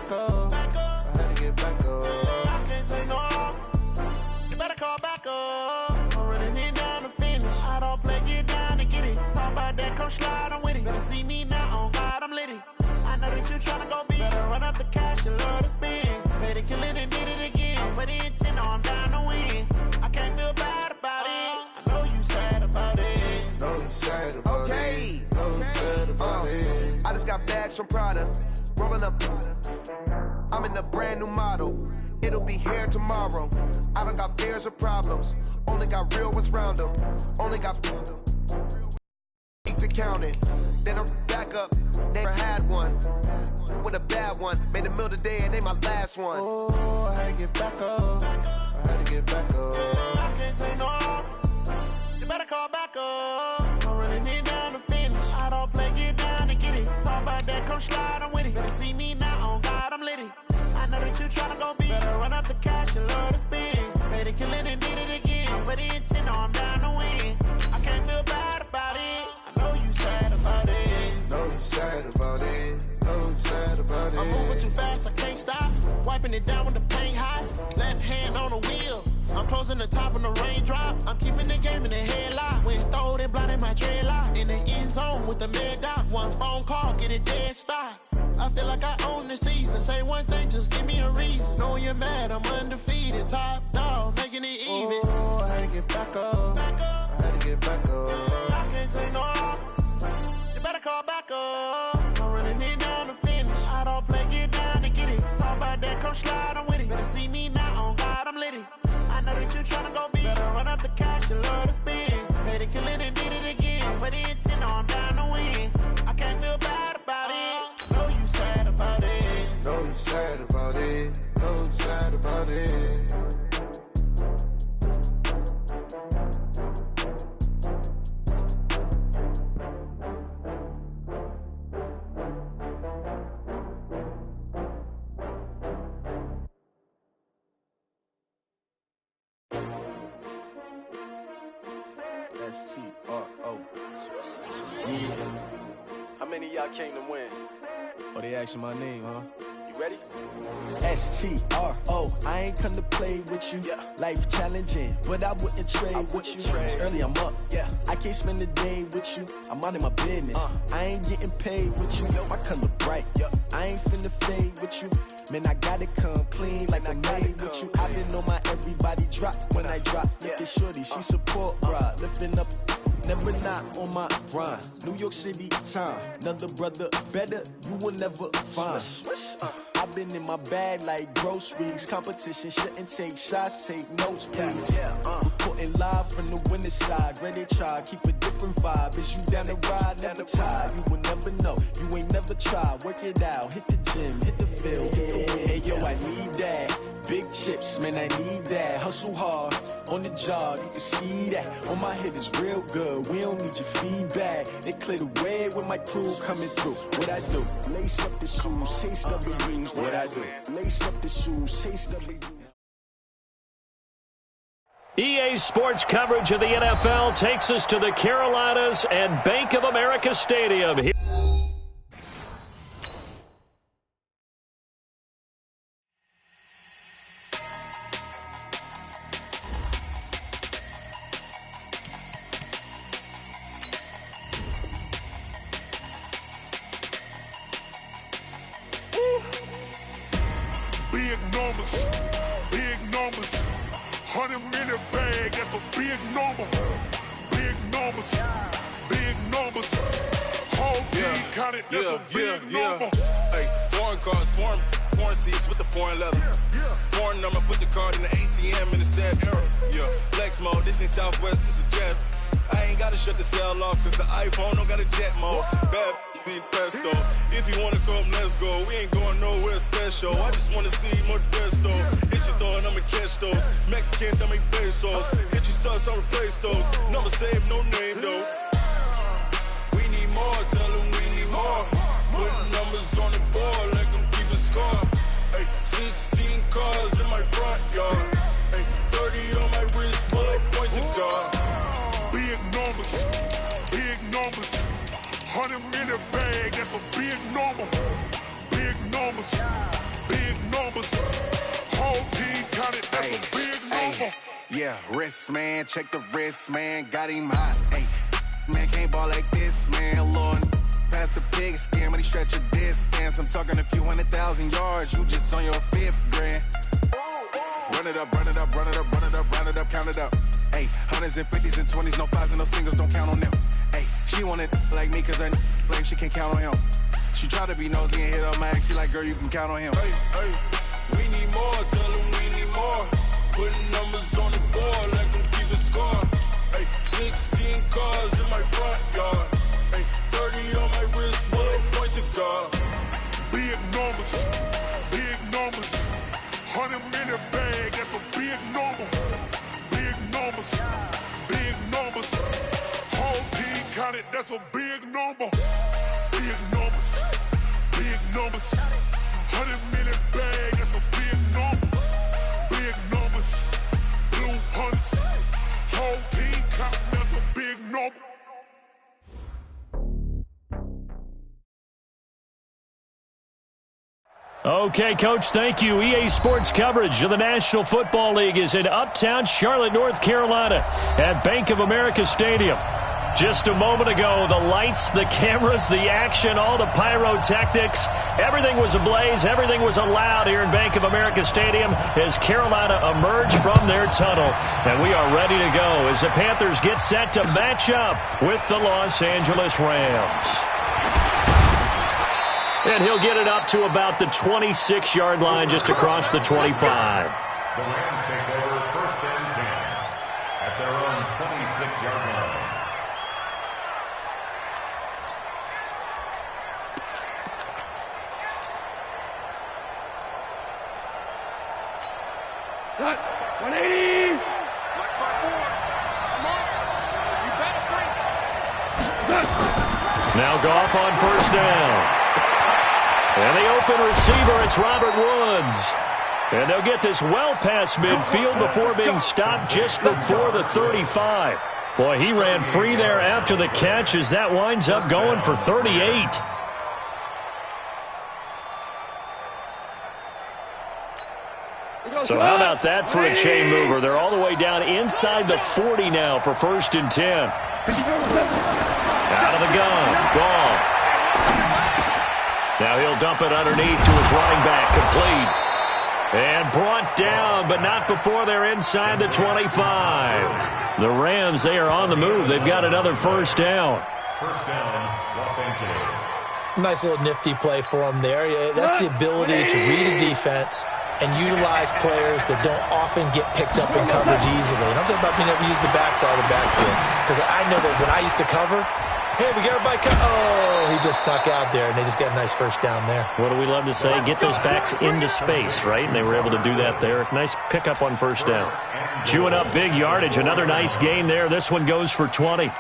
back up. I had to get back up. I can't take no loss. You better call back up. I'm running it down to finish. I don't play, get down and get it. Talk about that, come slide, I'm with it. Better see me now, on God, I'm litty. I know that you tryna go big. Better run up the cash, you love to spend. Better kill it and did it again. I'm with the intent, no, I'm down to win. I can't feel bad about it. I know you sad about it. Know you sad about it. Know you sad about it. I just got bags from Prada. Rolling up. I'm in a brand new model. It'll be here tomorrow. I don't got fears or problems. Only got real ones round them. Only got to count it. Then I'm back up. Never had one. With a bad one. Made a meal today and they my last one. Oh, I had to get back up. I had to get back up. I can't take no loss. You better call back up. I'm running it down to finish. I don't play, get down and get it. Talk about that, come slide, I'm with it. Better see me now, on God, I'm litty. I know that you tryna go big. Better run up the cash, you love to spend. Better kill it and did it again. I'm with the intent, no, I'm down to win. I can't feel bad about it. I know you sad about it. Know you sad about it. Know you sad about it. I'm moving too fast, I can't stop. Wiping it down with the paint hot. Left hand on the wheel. I'm closing the top when the raindrop. I'm keeping the game in the headlock. When throw it, blinding my dreadlock. In the end zone with the mad dot. One phone call, get it dead stop. I feel like I own the season. Say one thing, just give me a reason. Knowing you're mad, I'm undefeated. Top dog, making it even. Oh, I had to get back up. I had to get back up. I can't take no loss. You better call back up. I'm running it down to finish. I don't play, get down and get it. Talk about that, come slide, I'm with it. Better see me now, on God, I'm litty. I know that you tryna go big. Better run up the cash, you love to spend. Better kill it and did it again. I'm with the intent, no, I'm down to win. I can't feel bad about it. I know you sad about it. Know you sad about it. Know you sad about it. S-T-R-O. Yeah. How many of y'all came to win? Oh, they asking my name, huh? You ready? S-T-R-O. I ain't come to play with you. Yeah. Life challenging, but I wouldn't trade with you. trade. It's early, I'm up. Yeah. I can't spend the day with you. I'm out in my business. I ain't getting paid with you. My color bright. I ain't finna fade with you. Man, I gotta come clean like I made with you. I've been on my everybody drop when I drop. Look at shorty, she support, bruh. Lifting up, never not on my grind. New York City time, another brother better, you will never find. I've been in my bag like groceries. Competition shouldn't take shots, take notes, please. Reporting live from the winning side. Ready to try, keep a different vibe. Is you down the ride, never tired. You will never know, you ain't never tried. Work it out, hit the gym, hit the field, hit the win. Hey yo, I need that. Big chips, man, I need that. Hustle hard, on the job, you can see that. On my head is real good, we don't need your feedback. They clear the way with my crew coming through. What I do? Lace up the shoes, chase W's. What I do? Lace up the shoes, chase W's. EA Sports coverage of the NFL takes us to the Carolinas and Bank of America Stadium. Big numbers, 100-minute bag, that's a big number. Big numbers, whole team counted, that's a big number. Hey, foreign cars, foreign seats with the foreign leather. Foreign number, put the card in the ATM in the sad era. Yeah, flex mode, this ain't Southwest, this is jet. I ain't gotta shut the cell off, cause the iPhone don't got a jet mode. Bad being pesto. If you wanna come, let's go. We ain't going nowhere special. I just wanna see more Modesto. Hit your throw and I'ma catch those. Mexican, don't make pesos. Hit your sauce, I'll replace those. Number saved, no name though. We need more, tell them we need more. Putting numbers on the board, like them keep a score. Hey, 16 cars in my front yard. Hey, 30 on my wrist, bullet points of God. Big numbers, 100-minute bag, that's a big number. Big numbers, Yeah, wrist, man, check the wrist, man, got him hot. Hey, man, can't ball like this, man, Lord. Past the pig skin when he stretch a distance. I'm talking a few 100,000 yards, you just on your 5th grand. Run it up, run it up, run it up, run it up, run it up, count it up. Hey, hundreds and 50s and 20s, no 5s and no singles, don't count on them. Hey, she want it like me, cause her flame, she can't count on him. She try to be nosy and hit up my ex, she like, girl, you can count on him. Hey, hey, we need more, tell them we need more. Putting numbers on the board, let them keep it score. Hey, 16 cars in my front yard. Hey, 30 on my wrist, what a point to God. Big numbers, big numbers. 100-minute bag, that's a big number. Big numbers, big numbers. Whole team counted, that's a big number. Big numbers, big numbers. 100-minute bag, that's a big number. Big numbers, blue hunts. Whole team counting, that's a big number. Okay, Coach, thank you. EA Sports coverage of the National Football League is in uptown Charlotte, North Carolina at Bank of America Stadium. Just a moment ago, the lights, the cameras, the action, all the pyrotechnics, everything was ablaze, everything was allowed here in Bank of America Stadium as Carolina emerged from their tunnel. And we are ready to go as the Panthers get set to match up with the Los Angeles Rams. And he'll get it up to about the 26-yard line just across the 25. The Rams take over 1st and 10 at their own 26-yard line. Cut. 180. Now Goff on 1st down. And the open receiver, it's Robert Woods. And they'll get this well past midfield before being stopped just before the 35. Boy, he ran free there after the catch as that winds up going for 38. So how about that for a chain mover? They're all the way down inside the 40 now for 1st and 10. Out of the gun, Goff. Now he'll dump it underneath to his running back, complete. And brought down, but not before they're inside the 25. The Rams, they are on the move. They've got another 1st down. 1st down, Los Angeles. Nice little nifty play for him there. That's the ability to read a defense and utilize players that don't often get picked up in coverage easily. And I'm talking about being able to use the backside of the backfield. Because I know that when I used to cover, hey, we got everybody oh, he just snuck out there, and they just got a nice 1st down there. What do we love to say? Get those backs into space, right? And they were able to do that there. Nice pickup on 1st down. Chewing up big yardage. Another nice gain there. This one goes for 20.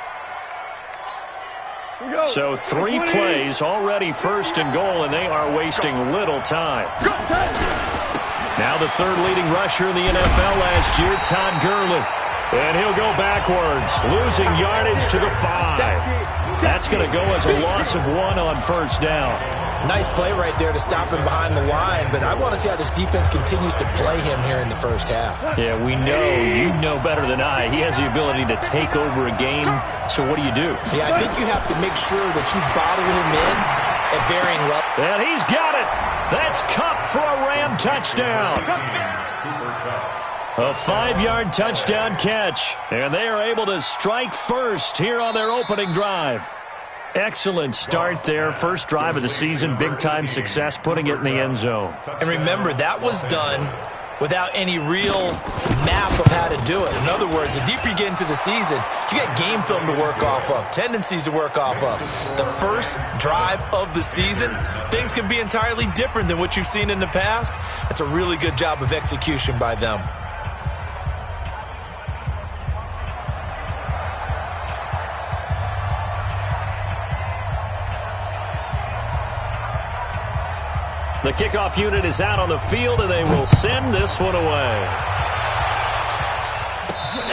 So 3 plays, already 1st and goal, and they are wasting little time. Now the 3rd leading rusher in the NFL last year, Todd Gurley. And he'll go backwards, losing yardage to the 5. That's going to go as a loss of 1 on 1st down. Nice play right there to stop him behind the line, but I want to see how this defense continues to play him here in the 1st half. Yeah, we know, you know better than I. He has the ability to take over a game, so what do you do? Yeah, I think you have to make sure that you bottle him in at varying levels. And he's got it. That's Kupp for a Ram touchdown. A 5-yard touchdown catch, and they are able to strike first here on their opening drive. Excellent start there. 1st drive of the season, big-time success, putting it in the end zone. And remember, that was done without any real map of how to do it. In other words, the deeper you get into the season, you got game film to work off of, tendencies to work off of. The 1st drive of the season, things can be entirely different than what you've seen in the past. That's a really good job of execution by them. The kickoff unit is out on the field, and they will send this one away.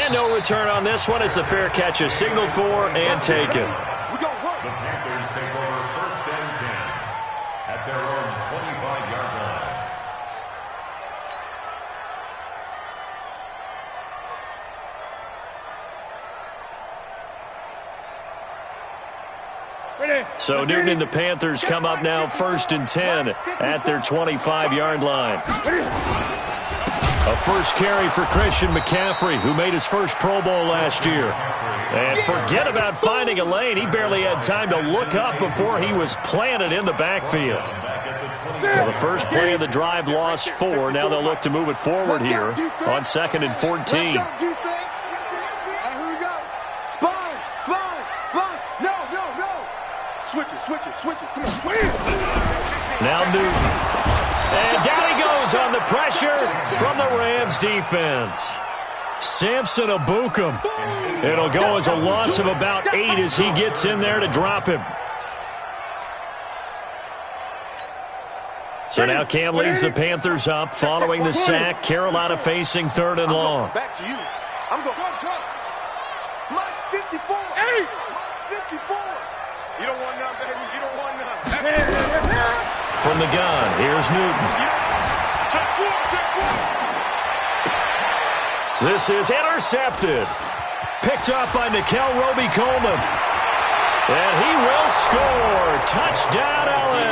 And no return on this one as the fair catch is signaled for and taken. The Panthers take over 1st and 10 at their own 25-yard line. So Newton and the Panthers come up now 1st and 10 at their 25-yard line. A first carry for Christian McCaffrey, who made his first Pro Bowl last year. And forget about finding a lane. He barely had time to look up before he was planted in the backfield. Well, the first play of the drive lost 4. Now they'll look to move it forward here on 2nd and 14. Switch it. Come on, switch it. Now Newton. And down he goes on the pressure from the Rams defense. Samson Abukum. It'll go as a loss of about 8 as he gets in there to drop him. So now Cam leads the Panthers up following the sack. Carolina facing 3rd and long. Back to you. I'm going. Mine's 54. Hey! Mine's 54. You don't want none, baby. You don't want none. From the gun, here's Newton. Check one. This is intercepted. Picked up by Nikel Roby-Coleman. And he will score. Touchdown, LA.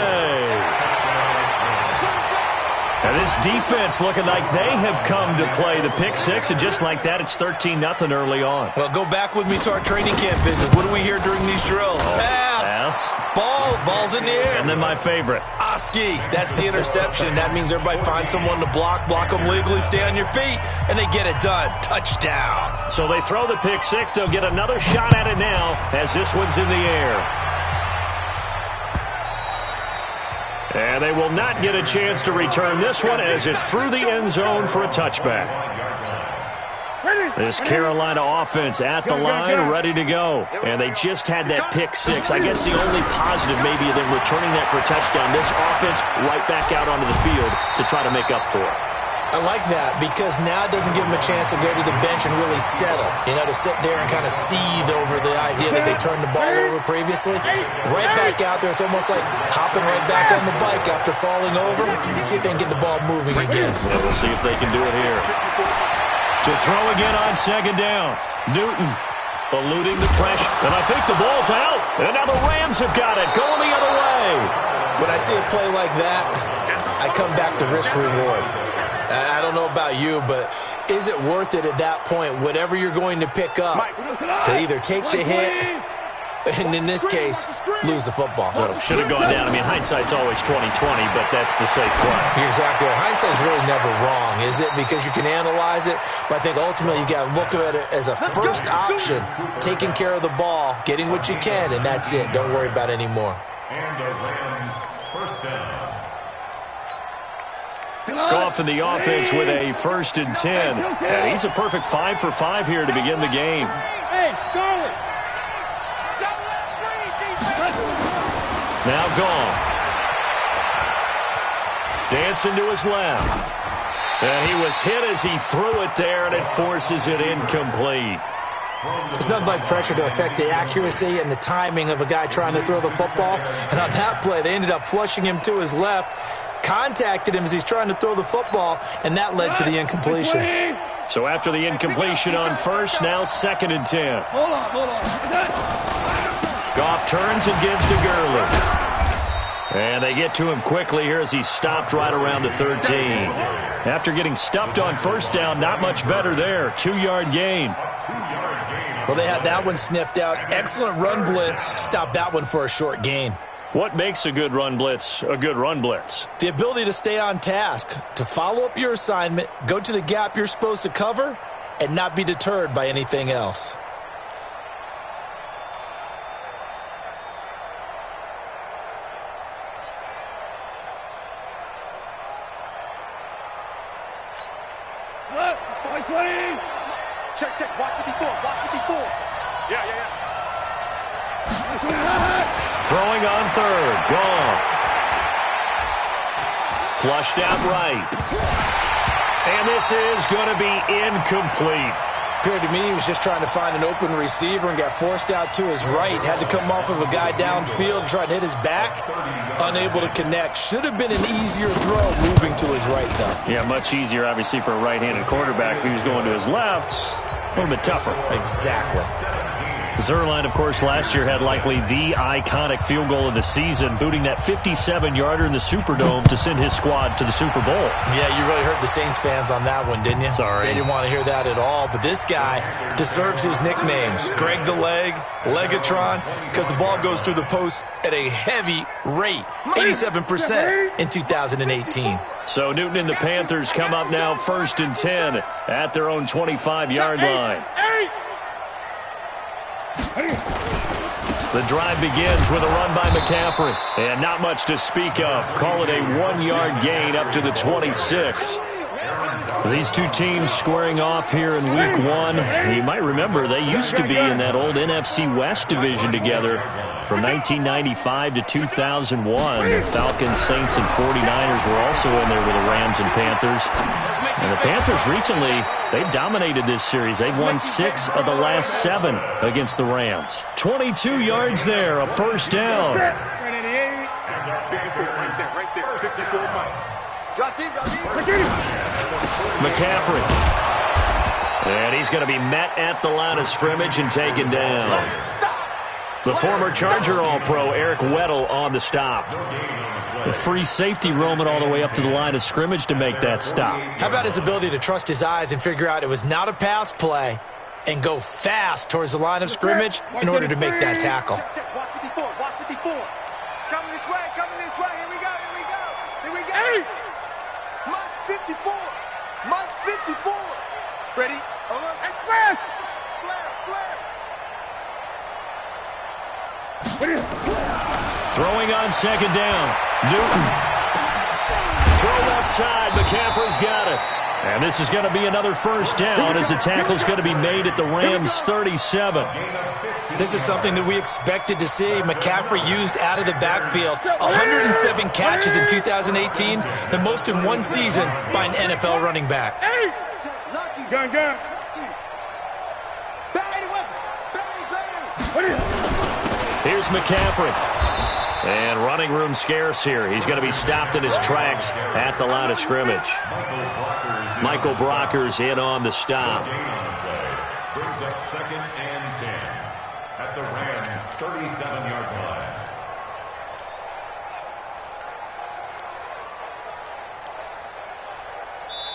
And this defense looking like they have come to play the pick six, and just like that, it's 13-0 early on. Well, go back with me to our training camp visit. What do we hear during these drills? Pass. Ball's in the air. And then my favorite. Oski. That's the interception. That means everybody finds someone to block them legally, stay on your feet, and they get it done. Touchdown. So they throw the pick six. They'll get another shot at it now as this one's in the air. And they will not get a chance to return this one as it's through the end zone for a touchback. This Carolina offense at the line, ready to go. And they just had that pick six. I guess the only positive maybe of them returning that for a touchdown. This offense right back out onto the field to try to make up for it. I like that because now it doesn't give them a chance to go to the bench and really settle. You know, to sit there and kind of seethe over the idea that they turned the ball over previously. Right back out there. It's almost like hopping right back on the bike after falling over. See if they can get the ball moving again. Yeah, we'll see if they can do it here. To throw again on 2nd down. Newton eluding the pressure. And I think the ball's out. And now the Rams have got it. Going the other way. When I see a play like that, I come back to risk reward. I don't know about you, but is it worth it at that point, whatever you're going to pick up, to either take the hit, and in this case, lose the football? So should have gone down. I mean, hindsight's always 20/20, but that's the safe play. You're exactly right. Hindsight's really never wrong, is it? Because you can analyze it, but I think ultimately you got to look at it as a first option, taking care of the ball, getting what you can, and that's it. Don't worry about it anymore. And the Rams first down. Goff in the offense with a 1st and 10. And he's a perfect 5 for 5 here to begin the game. Hey, Charlie. Now Goff. Dancing to his left. And he was hit as he threw it there, and it forces it incomplete. It's nothing like pressure to affect the accuracy and the timing of a guy trying to throw the football. And on that play, they ended up flushing him to his left, contacted him as he's trying to throw the football, and that led to the incompletion. So after the incompletion on 1st, now 2nd and 10. Hold on. Goff turns and gives to Gurley. And they get to him quickly here as he stopped right around the 13. After getting stuffed on 1st down, not much better there. 2-yard gain. Well, they had that one sniffed out. Excellent run blitz. Stopped that one for a short gain. What makes a good run blitz a good run blitz? The ability to stay on task, to follow up your assignment, go to the gap you're supposed to cover, and not be deterred by anything else. Check. Watch 54. Yeah. Throwing on 3rd. Goff. Flushed out right. And this is going to be incomplete. Appeared to me he was just trying to find an open receiver and got forced out to his right. Had to come off of a guy downfield, trying to hit his back. Unable to connect. Should have been an easier throw moving to his right, though. Yeah, much easier, obviously, for a right-handed quarterback. If he was going to his left, a little bit tougher. Exactly. Zuerlein, of course, last year had likely the iconic field goal of the season, booting that 57-yarder in the Superdome to send his squad to the Super Bowl. Yeah, you really hurt the Saints fans on that one, didn't you? Sorry. They didn't want to hear that at all. But this guy deserves his nicknames. Greg the Leg, Legatron, because the ball goes through the post at a heavy rate, 87% in 2018. So Newton and the Panthers come up now 1st and 10 at their own 25-yard line. The drive begins with a run by McCaffrey. And not much to speak of. Call it a 1-yard gain up to the 26. These two teams squaring off here in Week 1. You might remember they used to be in that old NFC West division together from 1995 to 2001. The Falcons, Saints, and 49ers were also in there with the Rams and Panthers. And the Panthers recently, they've dominated this series. They've won 6 of the last 7 against the Rams. 22 yards there, a first down. McCaffrey. And he's going to be met at the line of scrimmage and taken down. The former Charger All-Pro, Eric Weddle, on the stop. The free safety roaming all the way up to the line of scrimmage to make that stop. How about his ability to trust his eyes and figure out it was not a pass play and go fast towards the line of scrimmage in order to make that tackle? Watch 54, watch 54. Coming this way, here we go, here we go. Hey! Mike's 54. Mike's 54. Ready? Hey, Flash! Throwing on 2nd down. Newton. Throw left side. McCaffrey's got it. And this is going to be another first down as the tackle's going to be made at the Rams' 37. This is something that we expected to see. McCaffrey used out of the backfield. 107 catches in 2018, the most in one season by an NFL running back. Gun. Here's McCaffrey. And running room scarce here. He's going to be stopped in his tracks at the line of scrimmage. Michael Brocker's in on the stop. Brings up 2nd and 10 at the Rams' 37-yard line.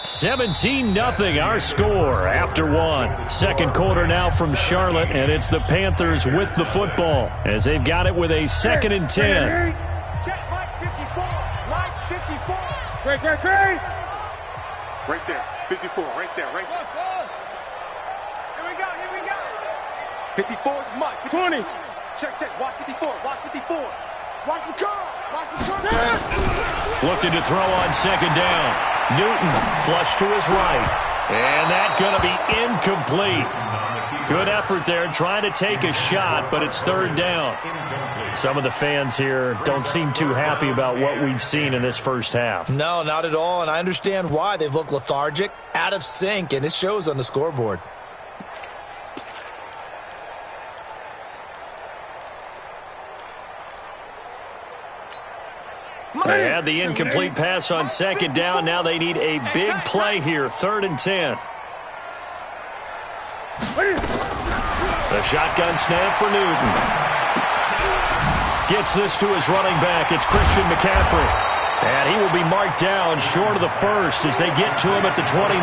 $17-0 our score after 1. Second quarter now from Charlotte, and it's the Panthers with the football as they've got it with a 2nd and 10. Check Mike 54. Mike 54. Great. Right there. 54. Right there. Here we go. 54 is Mike. 20. Check. Watch 54. Watch the curl. Looking to throw on 2nd down. Newton flush to his right. And that's going to be incomplete. Good effort there trying to take a shot, but it's 3rd down. Some of the fans here don't seem too happy about what we've seen in this first half. No, not at all, and I understand why. They've looked lethargic, out of sync, and it shows on the scoreboard. They had the incomplete pass on 2nd down. Now they need a big play here, 3rd and 10. The shotgun snap for Newton. Gets this to his running back. It's Christian McCaffrey. And he will be marked down short of the first as they get to him at the 29.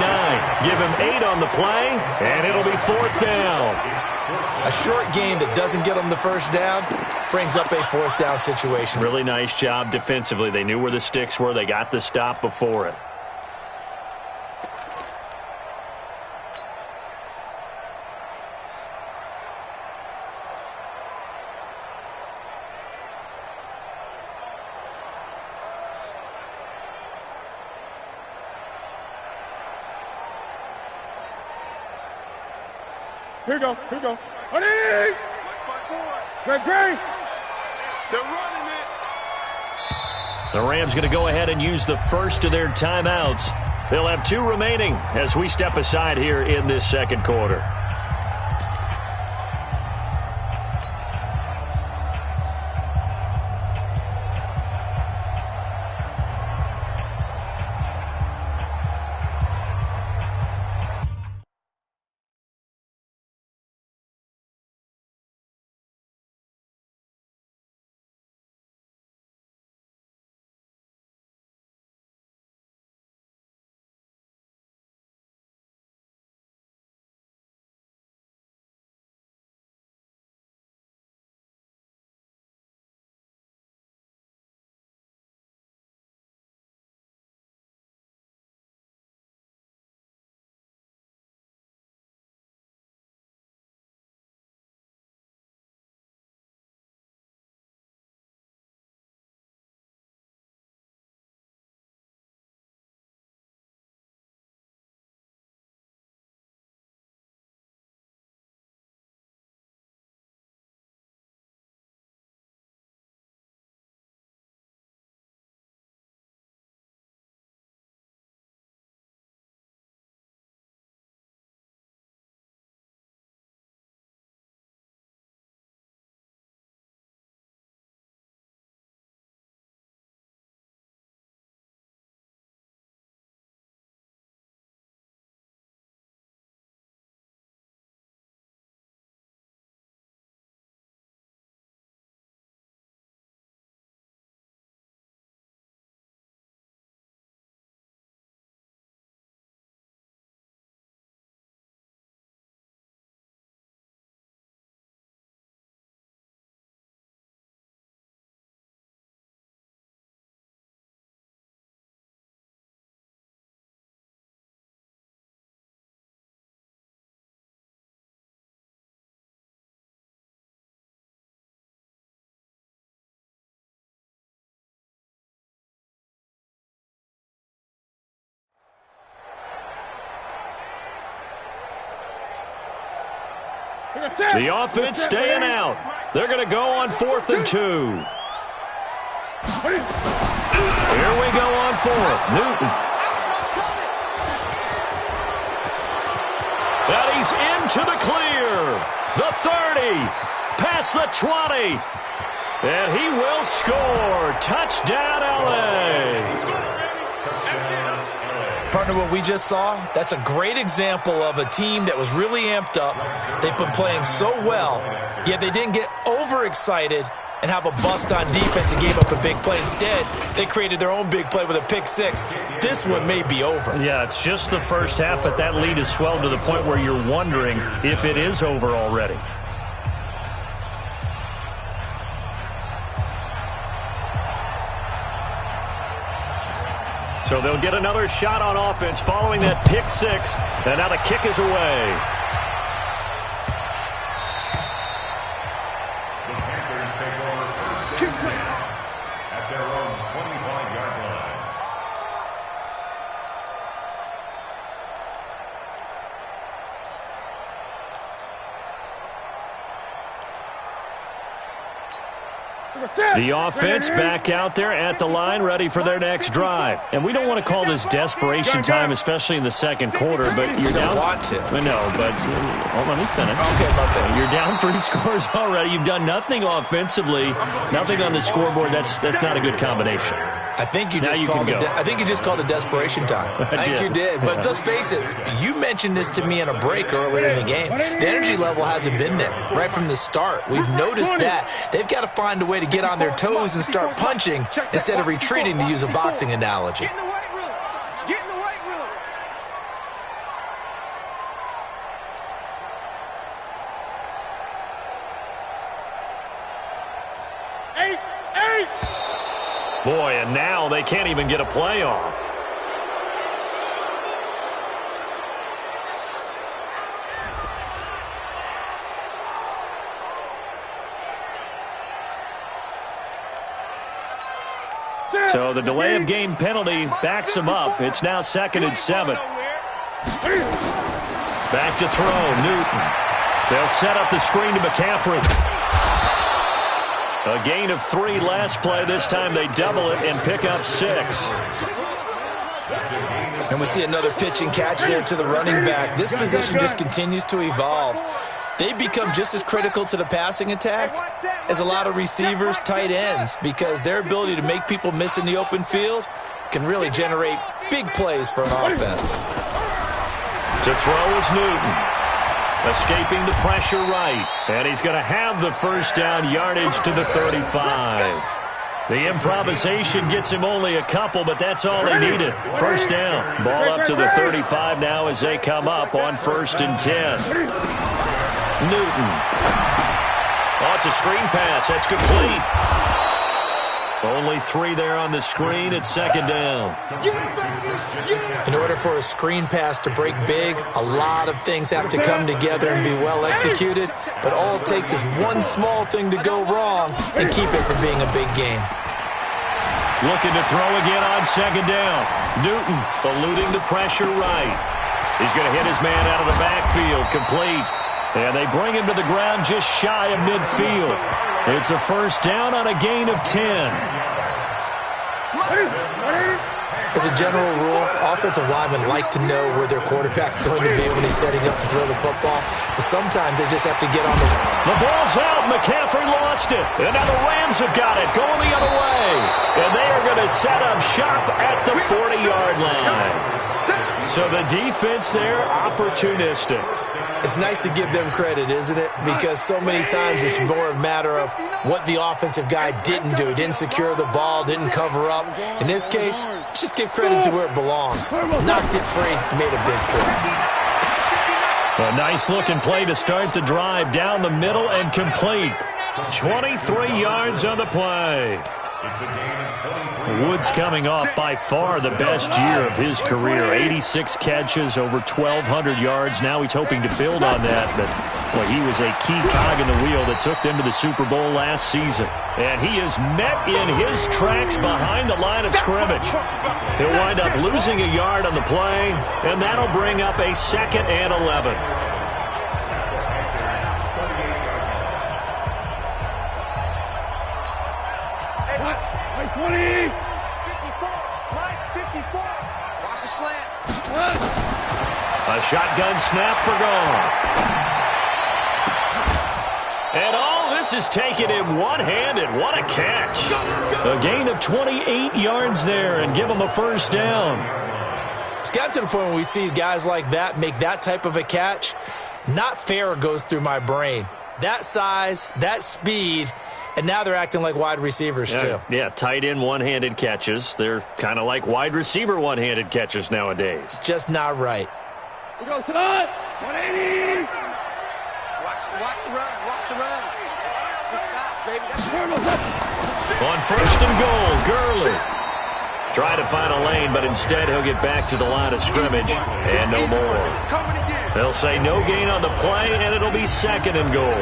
Give him 8 on the play, and it'll be 4th down. A short game that doesn't get them the first down brings up a 4th down situation. Really nice job defensively. They knew where the sticks were. They got the stop before it. Here we go. Ready? Great. They're running it. The Rams going to go ahead and use the first of their timeouts. They'll have 2 remaining as we step aside here in this second quarter. The offense staying out. They're going to go on 4th and 2. Here we go on 4th. Newton. And he's into the clear. The 30. Past the 20. And he will score. Touchdown, LA. Partner, what we just saw, that's a great example of a team that was really amped up. They've been playing so well, yet they didn't get overexcited and have a bust on defense and gave up a big play. Instead, they created their own big play with a pick six. This one may be over. Yeah, it's just the first half, but that lead has swelled to the point where you're wondering if it is over already. So they'll get another shot on offense following that pick six. And now the kick is away. The Panthers take over first and 10 at their own 25-yard line. The offense back out there at the line, ready for their next drive. And we don't want to call this desperation time, especially in the second quarter, but you're down. Want to. No, but let me finish. Okay, about that. You're down 3 scores already. You've done nothing offensively, nothing on the scoreboard. That's not a good combination. I think you just called it desperation time. I think you did. But let's face it, you mentioned this to me in a break earlier in the game. The energy level hasn't been there right from the start. We've noticed that. They've got to find a way to get on their toes and start punching instead of retreating, to use a boxing analogy. Get in the weight room. Get in the weight room. Eight. Boy, and now they can't even get a play off. So the delay of game penalty backs him up. It's now 2nd and 7. Back to throw, Newton. They'll set up the screen to McCaffrey. A gain of 3 last play. This time they double it and pick up 6. And we see another pitch and catch there to the running back. This position just continues to evolve. They become just as critical to the passing attack as a lot of receivers, tight ends, because their ability to make people miss in the open field can really generate big plays for an offense. To throw is Newton. Escaping the pressure right. And he's going to have the first down, yardage to the 35. The improvisation gets him only a couple, but that's all he needed. First down. Ball up to the 35 now as they come up on 1st and 10. Newton. Oh, it's a screen pass. That's complete. Only 3 there on the screen. It's 2nd down. In order for a screen pass to break big, a lot of things have to come together and be well executed. But all it takes is one small thing to go wrong and keep it from being a big game. Looking to throw again on 2nd down. Newton eluding the pressure right. He's going to hit his man out of the backfield. Complete. And they bring him to the ground just shy of midfield. It's a first down on a gain of 10. As a general rule, offensive linemen like to know where their quarterback's going to be when he's setting up to throw the football. But sometimes they just have to get on the... The ball's out. McCaffrey lost it. And now the Rams have got it. Going the other way. And they are going to set up shop at the 40-yard line. So the defense there, opportunistic. It's nice to give them credit, isn't it? Because so many times it's more a matter of what the offensive guy didn't do. He didn't secure the ball, didn't cover up. In this case, let's just give credit to where it belongs. Knocked it free, made a big play. A nice-looking play to start the drive down the middle and complete. 23 yards on the play. Woods coming off by far the best year of his career. 86 catches, over 1,200 yards. Now he's hoping to build on that, but well, he was a key cog in the wheel that took them to the Super Bowl last season. And he is met in his tracks behind the line of scrimmage. He'll wind up losing a yard on the play, and that'll bring up a 2nd and 11. 20. 54. Mike, 54. Watch the slant. A shotgun snap for Goff. And all this is taken in one-handed. What a catch. A gain of 28 yards there and give them a first down. It's gotten to the point where we see guys like that make that type of a catch. Not fair goes through my brain. That size, that speed, and now they're acting like wide receivers too. Yeah, tight end one-handed catches. They're kind of like wide receiver one-handed catches nowadays. Just not right. We go to the 180. Watch the run. Watch the run. This side, baby. That's on first and goal, Gurley. Try to find a lane, but instead he'll get back to the line of scrimmage and no more. They'll say no gain on the play, and it'll be second and goal.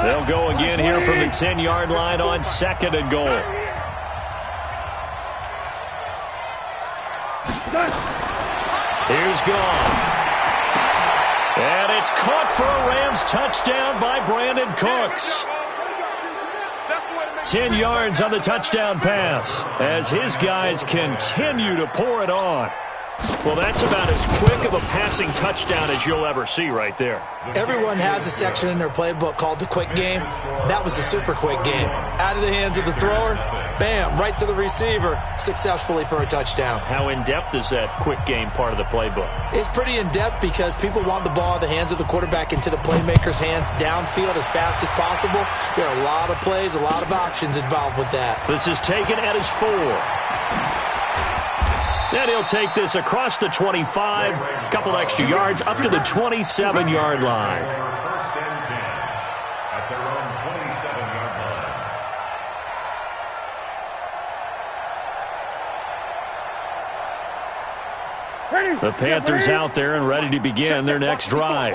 They'll go again here from the 10-yard line on second and goal. Here's Goff. And it's caught for a Rams touchdown by Brandon Cooks. 10 yards on the touchdown pass as his guys continue to pour it on. Well, that's about as quick of a passing touchdown as you'll ever see right there. Everyone has a section in their playbook called the quick game. That was a super quick game. Out of the hands of the thrower, bam, right to the receiver, successfully for a touchdown. How in-depth is that quick game part of the playbook? It's pretty in-depth because people want the ball in the hands of the quarterback into the playmaker's hands downfield as fast as possible. There are a lot of plays, a lot of options involved with that. This is taken at his 4. Then he'll take this across the 25, a couple extra yards up to the 27-yard line. First and 10 at their own 27-yard line. The Panthers out there and ready to begin their next drive.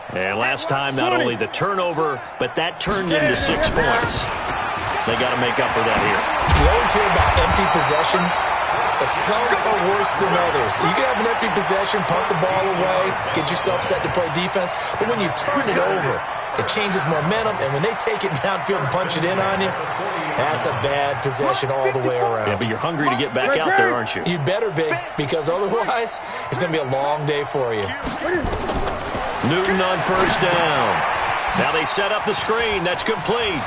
And last time, not only the turnover, but that turned into 6 points. They got to make up for that here. You always hear about empty possessions. But some are worse than others. You can have an empty possession, punt the ball away, get yourself set to play defense. But when you turn it over, it changes momentum. And when they take it downfield and punch it in on you, that's a bad possession all the way around. Yeah, but you're hungry to get back out there, aren't you? You better be, because otherwise it's going to be a long day for you. Newton on first down. Now they set up the screen. That's complete.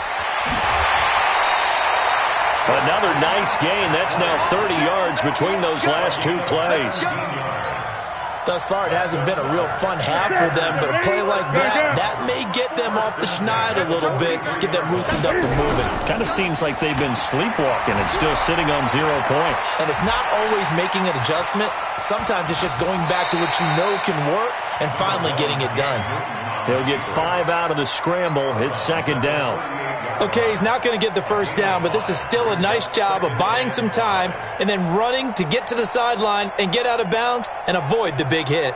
Another nice gain. That's now 30 yards between those last 2 plays. Thus far, it hasn't been a real fun half for them, but a play like that may get them off the schneid a little bit, get them loosened up and moving. Kind of seems like they've been sleepwalking and still sitting on 0 points. And it's not always making an adjustment. Sometimes it's just going back to what you know can work and finally getting it done. He'll get 5 out of the scramble. It's second down. Okay, he's not going to get the first down, but this is still a nice job of buying some time and then running to get to the sideline and get out of bounds and avoid the big hit.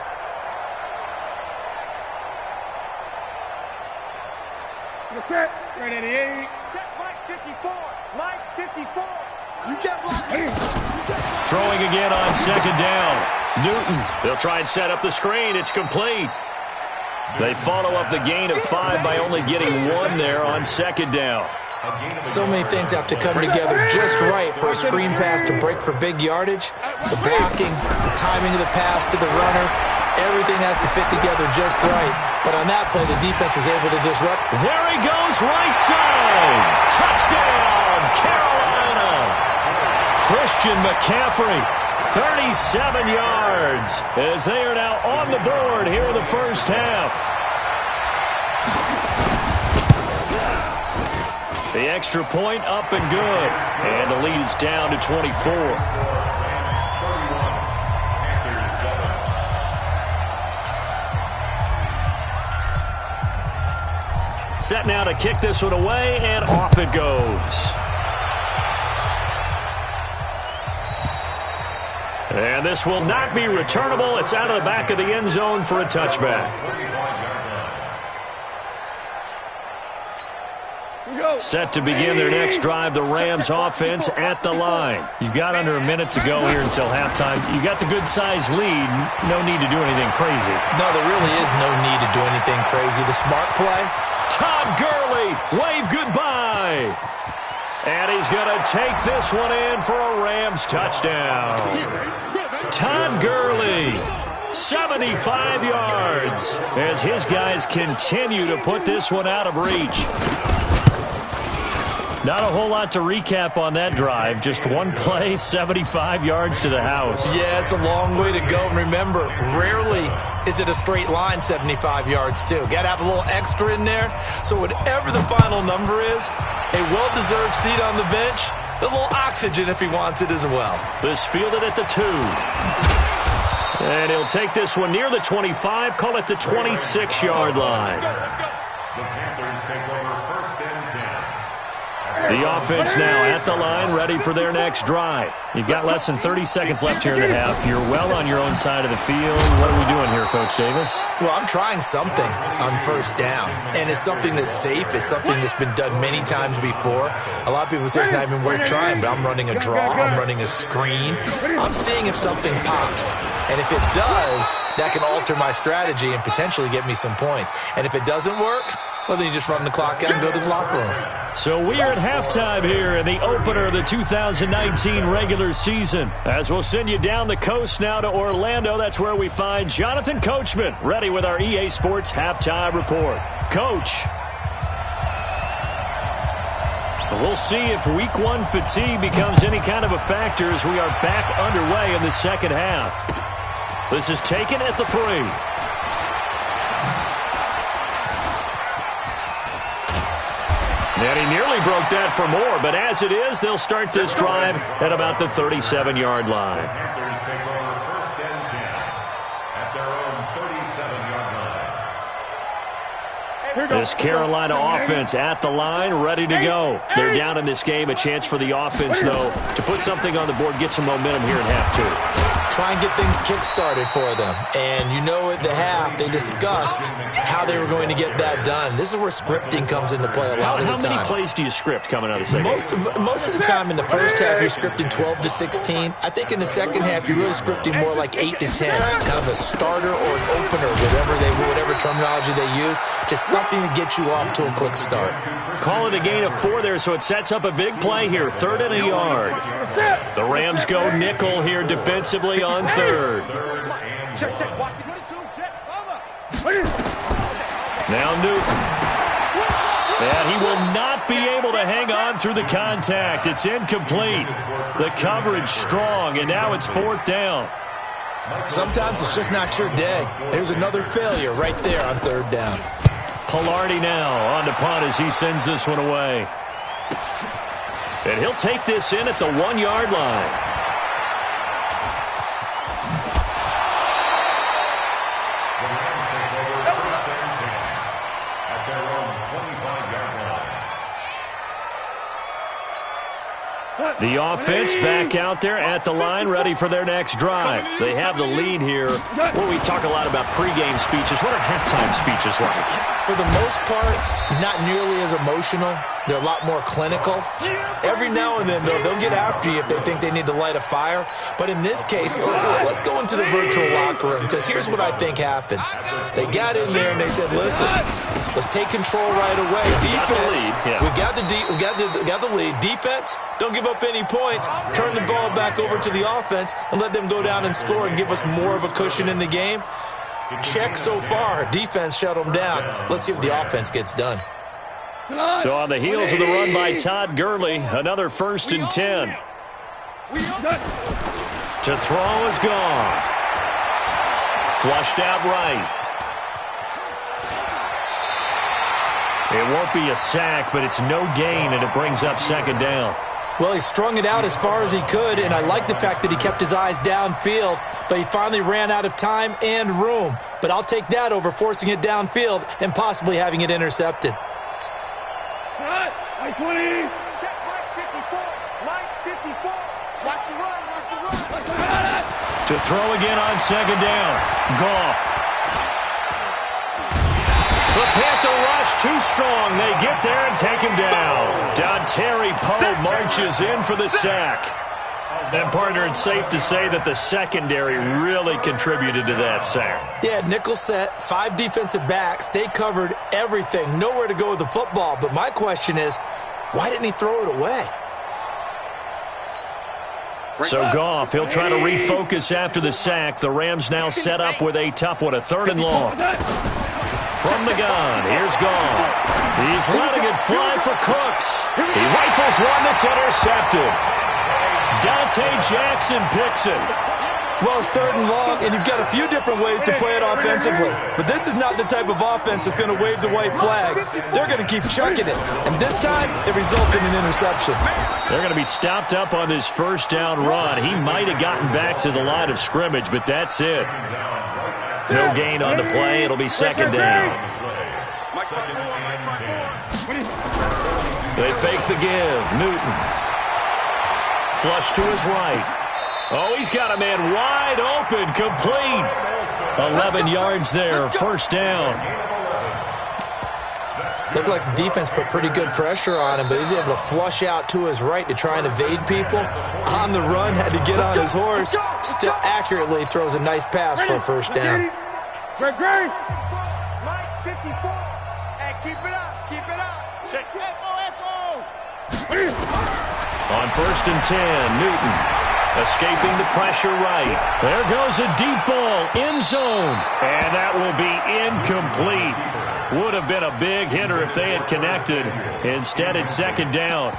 Okay, 388. Check Mike 54. Mike 54. You get blocked. Throwing again on second down. Newton, they'll try and set up the screen. It's complete. They follow up the gain of 5 by only getting 1 there on second down. So many things have to come together just right for a screen pass to break for big yardage. The blocking, the timing of the pass to the runner, everything has to fit together just right. But on that play, the defense was able to disrupt. There he goes, right side. Touchdown, Carolina. Christian McCaffrey, 37 yards, as they are now on the board here in the first half. The extra point up and good, and the lead is down to 24. Set now to kick this one away, and off it goes. And this will not be returnable. It's out of the back of the end zone for a touchback. Set to begin their next drive, the Rams offense at the line. You've got under a minute to go here until halftime. You got the good-sized lead. No need to do anything crazy. No, there really is no need to do anything crazy. The smart play. Todd Gurley, wave goodbye. And he's going to take this one in for a Rams touchdown. Todd Gurley, 75 yards, as his guys continue to put this one out of reach. Not a whole lot to recap on that drive. Just one play, 75 yards to the house. Yeah, it's a long way to go. And remember, rarely is it a straight line 75 yards, too. Got to have a little extra in there. So whatever the final number is, a well-deserved seat on the bench, a little oxygen if he wants it as well. This fielded at the 2. And he'll take this one near the 25, call it the 26-yard line. The Panthers take over first and 10. The offense now at the line, ready for their next drive. You've got less than 30 seconds left here in the half. You're well on your own side of the field. What are we doing here, Coach Davis? Well, I'm trying something on first down, and it's something that's safe. It's something that's been done many times before. A lot of people say it's not even worth trying, but I'm running a draw. I'm running a screen. I'm seeing if something pops, and if it does, that can alter my strategy and potentially get me some points. And if it doesn't work, well, then you just run the clock out and go to the locker room. So we are at halftime here in the opener of the 2019 regular season. As we'll send you down the coast now to Orlando, that's where we find Jonathan Coachman, ready with our EA Sports halftime report. Coach. We'll see if week 1 fatigue becomes any kind of a factor as we are back underway in the second half. This is taken at the 3. And he nearly broke that for more, but as it is, they'll start this drive at about the 37-yard line. The Panthers take over first and 10 at their own 37-yard line. This Carolina offense at the line, ready to go. They're down in this game. A chance for the offense, though, to put something on the board, get some momentum here in half 2. Try and get things kick-started for them. And you know at the half, they discussed how they were going to get that done. This is where scripting comes into play a lot of the time. How many plays do you script coming out of the second half? Most of the time in the first half, you're scripting 12 to 16. I think in the second half, you're really scripting more like 8 to 10. Kind of a starter or an opener, whatever terminology they use. Just something to get you off to a quick start. Call it a gain of 4 there, so it sets up a big play here. 3rd and a yard. The Rams go nickel here defensively on 3rd. Now Newton. And he will not be able to hang on through the contact. It's incomplete. The coverage strong, and now it's 4th down. Sometimes it's just not your day. There's another failure right there on 3rd down. Pilardi now on the punt as he sends this one away. And he'll take this in at the 1-yard line. The Rams take over first and 10 at their own 25-yard line. The offense back out there at the line, ready for their next drive. They have the lead here. Well, we talk a lot about pregame speeches. What are halftime speeches like? For the most part, not nearly as emotional. They're a lot more clinical. Every now and then, though, they'll get after you if they think they need to light a fire. But in this case, let's go into the virtual locker room, because here's what I think happened. They got in there and they said, listen, let's take control right away. Defense, we got the lead. Defense, don't give up any points. Turn the ball back over to the offense and let them go down and score and give us more of a cushion in the game. Check so far. Defense shut them down. Let's see if the offense gets done. So on the heels of the run by Todd Gurley, another 1st and 10. To throw is gone. Flushed out right. It won't be a sack, but it's no gain, and it brings up 2nd down. Well, he strung it out as far as he could, and I like the fact that he kept his eyes downfield, but he finally ran out of time and room. But I'll take that over forcing it downfield and possibly having it intercepted. I-20. Check right 54. Right 54. Watch the run. To throw again on 2nd down. Goff. The Panther rush too strong. They get there and take him down. Dontari Poe marches in for the sack. And, partner, it's safe to say that the secondary really contributed to that sack. Yeah, nickel set, 5 defensive backs. They covered everything. Nowhere to go with the football. But my question is, why didn't he throw it away? So Goff, he'll try to refocus after the sack. The Rams now set up with a tough one, a 3rd and long. From the gun, here's Goff. He's letting it fly for Cooks. He rifles one that's intercepted. Dante Jackson picks it. Well, it's 3rd and long, and you've got a few different ways to play it offensively. But this is not the type of offense that's going to wave the white flag. They're going to keep chucking it. And this time, it results in an interception. They're going to be stopped up on this 1st down run. He might have gotten back to the line of scrimmage, but that's it. No gain on the play. It'll be 2nd down. They fake the give. Newton. Flush to his right. Oh, he's got a man wide open, complete. 11 yards there, 1st down. Looked like the defense put pretty good pressure on him, but he's able to flush out to his right to try and evade people. On the run, had to get on his horse. Still accurately throws a nice pass for a 1st down. Great. Mike, 54. Hey, keep it up. Check. Echo. On 1st and 10, Newton escaping the pressure right. There goes a deep ball, end zone. And that will be incomplete. Would have been a big hitter if they had connected. Instead, it's 2nd down.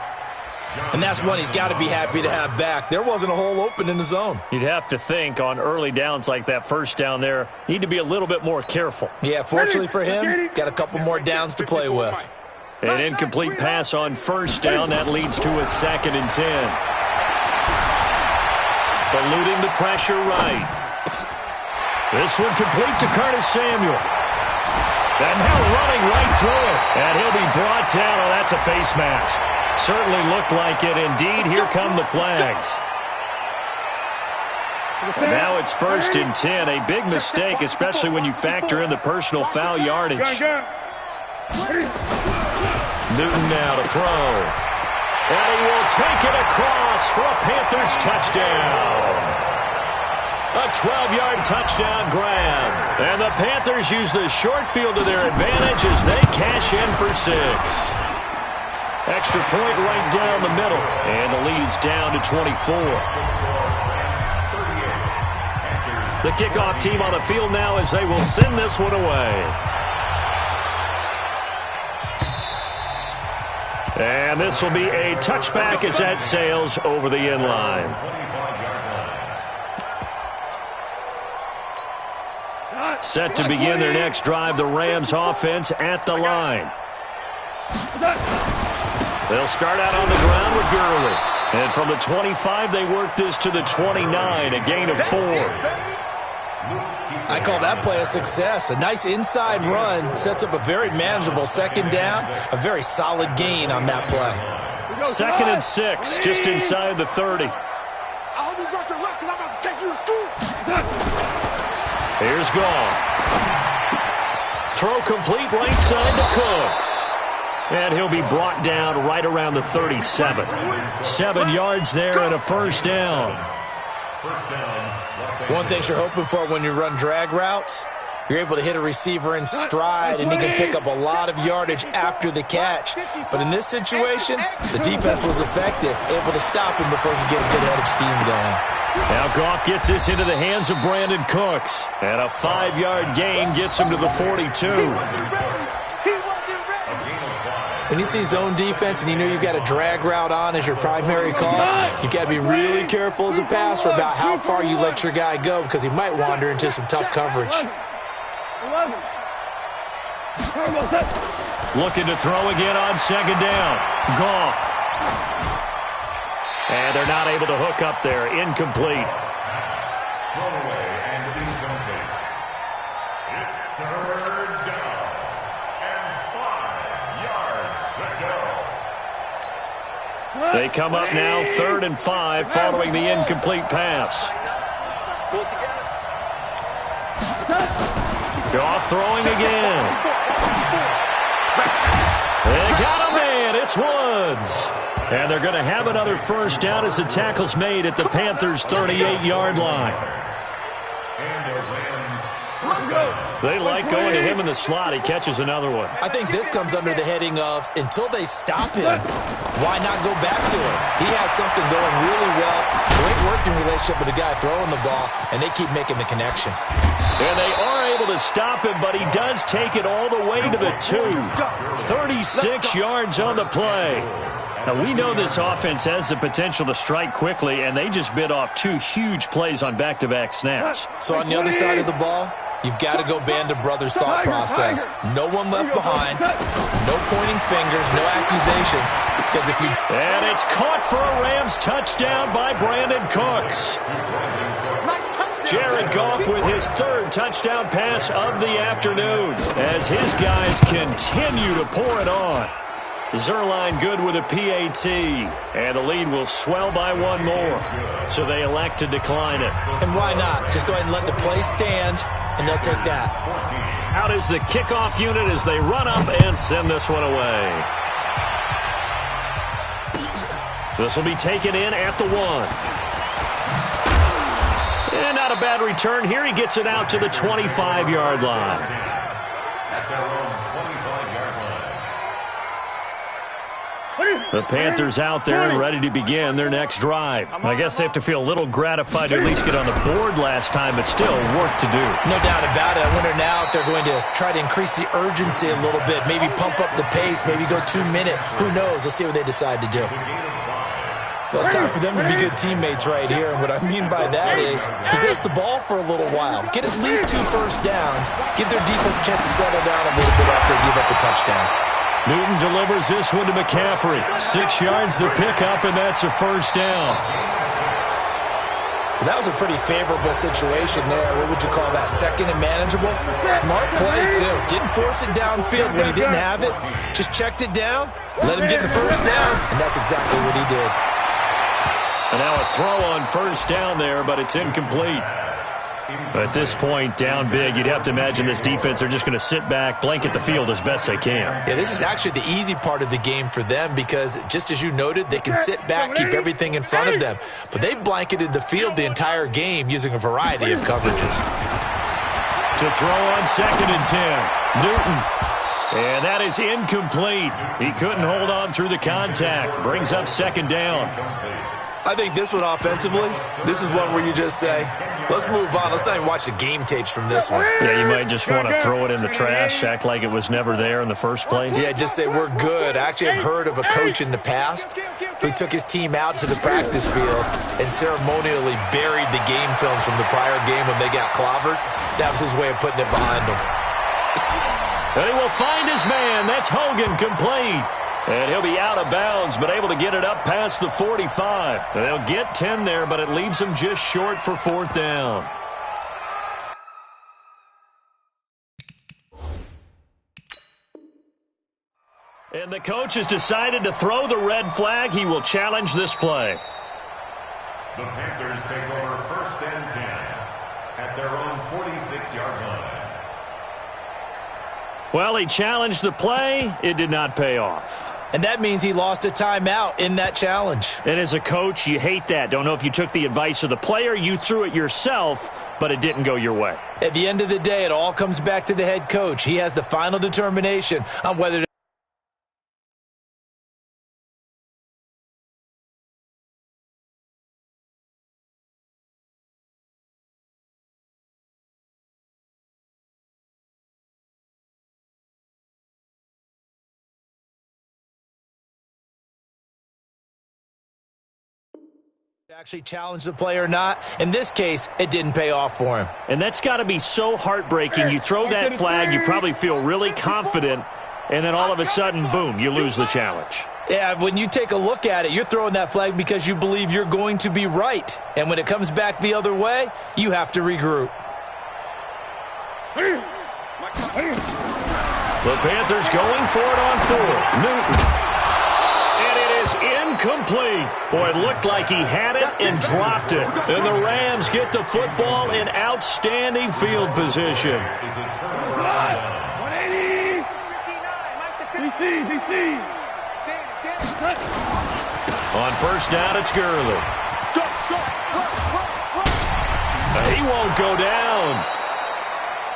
And that's one he's got to be happy to have back. There wasn't a hole open in the zone. You'd have to think on early downs like that 1st down there, need to be a little bit more careful. Yeah, fortunately for him, got a couple more downs to play with. An incomplete pass on 1st down. That leads to a 2nd and 10. Eluding the pressure right. This one complete to Curtis Samuel. And now running right through it. And he'll be brought down. Oh, that's a face mask. Certainly looked like it. Indeed, here come the flags. And now it's 1st and 10. A big mistake, especially when you factor in the personal foul yardage. Newton now to throw. And he will take it across for a Panthers touchdown. A 12-yard touchdown grab. And the Panthers use the short field to their advantage as they cash in for 6. Extra point right down the middle. And the lead's down to 24. The kickoff team on the field now as they will send this one away. And this will be a touchback as that sails over the end line. Set to begin their next drive, the Rams offense at the line. They'll start out on the ground with Gurley. And from the 25, they work this to the 29, a gain of 4. I call that play a success. A nice inside run sets up a very manageable 2nd down. A very solid gain on that play. 2nd and 6, just inside the 30. I hope you got your left because I'm about to take you to school. Here's Goff. Throw complete right side to Cooks. And he'll be brought down right around the 37. 7 yards there and a 1st down. One thing you're hoping for when you run drag routes, you're able to hit a receiver in stride, and he can pick up a lot of yardage after the catch. But in this situation, the defense was effective, able to stop him before he could get a good head of steam going. Now Goff gets this into the hands of Brandon Cooks. And a 5-yard gain gets him to the 42. When you see zone defense and you know you've got a drag route on as your primary call, you've got to be really careful as a passer about how far you let your guy go because he might wander into some tough coverage. Looking to throw again on 2nd down. Goff. And they're not able to hook up there. Incomplete. Thrown away and incomplete. It's 3rd down and 5 yards to go. They come up now 3rd and 5 following the incomplete pass. Goff throwing again. They got a man. It's Woods. And they're going to have another first down as the tackle's made at the Panthers' 38-yard line. They like going to him in the slot. He catches another one. I think this comes under the heading of, until they stop him, why not go back to him? He has something going really well. Great working relationship with the guy throwing the ball, and they keep making the connection. And they are able to stop him, but he does take it all the way to the 2. 36 yards on the play. Now, we know this offense has the potential to strike quickly, and they just bit off 2 huge plays on back-to-back snaps. So on the other side of the ball, you've got to go band of brothers thought process. No one left behind. No pointing fingers, no accusations. Because if you... And it's caught for a Rams touchdown by Brandon Cooks. Jared Goff with his 3rd touchdown pass of the afternoon as his guys continue to pour it on. Zerline good with a PAT, and the lead will swell by 1 more. So they elect to decline it. And why not? Just go ahead and let the play stand, and they'll take that. Out is the kickoff unit as they run up and send this one away. This will be taken in at the 1. And not a bad return here. He gets it out to the 25-yard line. That's their own 25-yard line. The Panthers out there and ready to begin their next drive. I guess they have to feel a little gratified to at least get on the board last time, but still work to do. No doubt about it. I wonder now if they're going to try to increase the urgency a little bit, maybe pump up the pace, maybe go 2-minute. Who knows? Let's see what they decide to do. Well, it's time for them to be good teammates right here, and what I mean by that is possess the ball for a little while, get at least 2 first downs, give their defense a chance to settle down a little bit after they give up the touchdown. Newton delivers this one to McCaffrey. 6 yards the pickup, and that's a first down. Well, that was a pretty favorable situation there. What would you call that? Second and manageable? Smart play, too. Didn't force it downfield when he didn't have it. Just checked it down, let him get the first down, and that's exactly what he did. And now a throw on first down there, but it's incomplete. At this point, down big, you'd have to imagine this defense are just going to sit back, blanket the field as best they can. Yeah, this is actually the easy part of the game for them because, just as you noted, they can sit back, keep everything in front of them. But they've blanketed the field the entire game using a variety of coverages. To throw on 2nd and 10, Newton. And that is incomplete. He couldn't hold on through the contact. Brings up 2nd down. I think this one offensively, this is one where you just say, let's move on. Let's not even watch the game tapes from this one. Yeah, you might just want to throw it in the trash, act like it was never there in the first place. Yeah, just say we're good. Actually, I've heard of a coach in the past who took his team out to the practice field and ceremonially buried the game films from the prior game when they got clobbered. That was his way of putting it behind them. And he will find his man. That's Hogan, complete. And he'll be out of bounds, but able to get it up past the 45. They'll get 10 there, but it leaves them just short for 4th down. And the coach has decided to throw the red flag. He will challenge this play. The Panthers take over 1st and 10 at their own 46-yard line. Well, he challenged the play. It did not pay off. And that means he lost a timeout in that challenge. And as a coach, you hate that. Don't know if you took the advice of the player, you threw it yourself, but it didn't go your way. At the end of the day, it all comes back to the head coach. He has the final determination on whether to actually challenge the play or not. In this case, it didn't pay off for him. And that's got to be so heartbreaking. You throw that flag, you probably feel really confident, and then all of a sudden, boom, you lose the challenge. Yeah, when you take a look at it, you're throwing that flag because you believe you're going to be right. And when it comes back the other way, you have to regroup. The Panthers going for it on 4th. Newton. Incomplete. Boy, it looked like he had it and dropped it. And the Rams get the football in outstanding field position. On first down, it's Gurley. He won't go down.